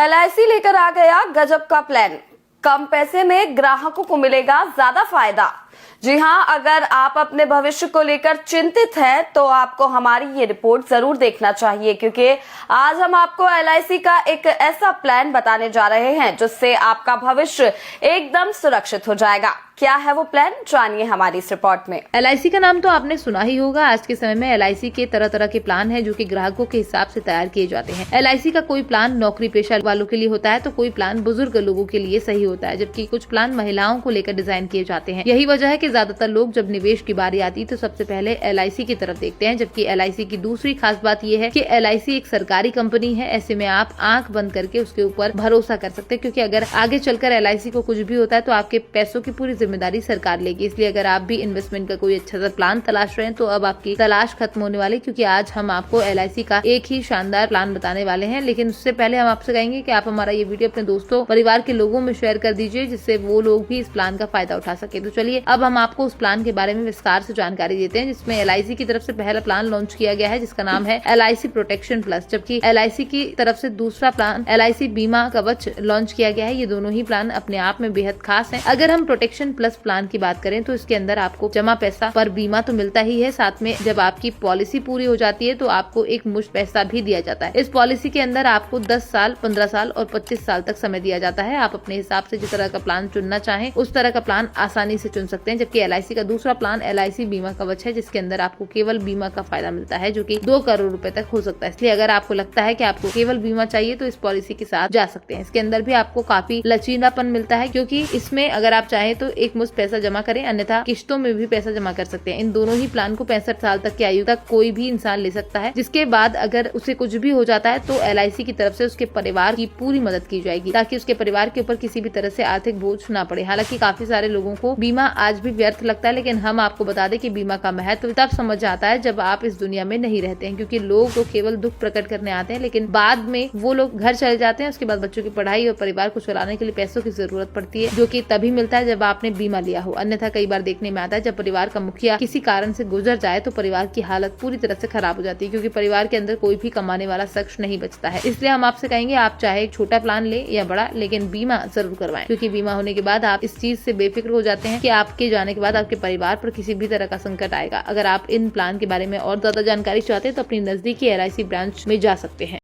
LIC लेकर आ गया गजब का प्लान। कम पैसे में ग्राहकों को मिलेगा ज्यादा फायदा। जी हां, अगर आप अपने भविष्य को लेकर चिंतित हैं तो आपको हमारी ये रिपोर्ट जरूर देखना चाहिए, क्योंकि आज हम आपको एलआईसी का एक ऐसा प्लान बताने जा रहे हैं जिससे आपका भविष्य एकदम सुरक्षित हो जाएगा। क्या है वो प्लान, जानिए हमारी इस रिपोर्ट में। एलआईसी का नाम तो आपने सुना ही होगा। आज के समय में एलआईसी के तरह तरह के प्लान हैं जो कि ग्राहकों के हिसाब से तैयार किए जाते हैं। एलआईसी का कोई प्लान नौकरी पेशा वालों के लिए होता है तो कोई प्लान बुजुर्ग लोगों के लिए सही होता है, जबकि कुछ प्लान महिलाओं को लेकर डिजाइन किए जाते हैं। यही वजह है कि ज्यादातर लोग जब निवेश की बारी आती है तो सबसे पहले एलआईसी की तरफ देखते हैं। जबकि एलआईसी की दूसरी खास बात यह है कि एलआईसी एक सरकारी कंपनी है। ऐसे में आप आंख बंद करके उसके ऊपर भरोसा कर सकते हैं, क्योंकि अगर आगे चलकर एलआईसी को कुछ भी होता है तो आपके पैसों की पूरी जिम्मेदारी सरकार लेगी। इसलिए अगर आप भी इन्वेस्टमेंट का कोई अच्छा सा प्लान तलाश रहे हैं तो अब आपकी तलाश खत्म होने वाली, क्योंकि आज हम आपको एलआईसी का एक ही शानदार प्लान बताने वाले हैं। लेकिन उससे पहले हम आपसे कहेंगे कि आप हमारा ये वीडियो अपने दोस्तों परिवार के लोगों में शेयर कर दीजिए, जिससे वो लोग भी इस प्लान का फायदा उठा सके। तो चलिए अब हम आपको उस प्लान के बारे में विस्तार से जानकारी देते हैं, जिसमें एलआईसी की तरफ से पहला प्लान लॉन्च किया गया है जिसका नाम है एलआईसी प्रोटेक्शन प्लस, जबकि एलआईसी की तरफ से दूसरा प्लान एलआईसी बीमा कवच लॉन्च किया गया है। ये दोनों ही प्लान अपने आप में बेहद खास है। अगर हम प्रोटेक्शन प्लस प्लान की बात करें तो इसके अंदर आपको जमा पैसा पर बीमा तो मिलता ही है, साथ में जब आपकी पॉलिसी पूरी हो जाती है तो आपको एक मुश्त पैसा भी दिया जाता है। इस पॉलिसी के अंदर आपको 10 साल, 15 साल और 25 साल तक समय दिया जाता है। आप अपने हिसाब से जिस तरह का प्लान चुनना चाहें उस तरह का प्लान आसानी से चुन सकते हैं। जबकि एलआईसी का दूसरा प्लान एलआईसी बीमा कवच है, जिसके अंदर आपको केवल बीमा का फायदा मिलता है, जो कि 2 करोड़ रुपए तक हो सकता है। इसलिए अगर आपको लगता है कि आपको केवल बीमा चाहिए तो इस पॉलिसी के साथ जा सकते हैं। इसके अंदर भी आपको काफी लचीलापन मिलता है, क्योंकि इसमें अगर आप चाहें तो एक मुश्त पैसा जमा करें, अन्यथा किश्तों में भी पैसा जमा कर सकते हैं। इन दोनों ही प्लान को 65 साल तक की आयु तक कोई भी इंसान ले सकता है, जिसके बाद अगर उसे कुछ भी हो जाता है तो एलआईसी की तरफ से उसके परिवार की पूरी मदद की जाएगी, ताकि उसके परिवार के ऊपर किसी भी तरह से आर्थिक बोझ ना पड़े। हालांकि काफी सारे लोगों को बीमा आज भी व्यर्थ लगता है, लेकिन हम आपको बता दें कि बीमा का महत्व तब समझ आता है जब आप इस दुनिया में नहीं रहते हैं, क्योंकि लोग तो केवल दुख प्रकट करने आते हैं, लेकिन बाद में वो लोग घर चले जाते हैं। उसके बाद बच्चों की पढ़ाई और परिवार को चलाने के लिए पैसों की जरूरत पड़ती है, जो कि तभी मिलता है जब आपने बीमा लिया हो। अन्यथा कई बार देखने में आता है जब परिवार का मुखिया किसी कारण से गुजर जाए तो परिवार की हालत पूरी तरह से खराब हो जाती है, क्योंकि परिवार के अंदर कोई भी कमाने वाला शख्स नहीं बचता है। इसलिए हम आपसे कहेंगे आप चाहे छोटा प्लान ले या बड़ा, लेकिन बीमा जरूर करवाएं, क्योंकि बीमा होने के बाद आप इस चीज से बेफिक्र हो जाते हैं कि आपके जाने के बाद आपके परिवार पर किसी भी तरह का संकट आएगा। अगर आप इन प्लान के बारे में और ज्यादा जानकारी चाहते हैं तो अपनी नजदीकी एलआईसी ब्रांच में जा सकते हैं।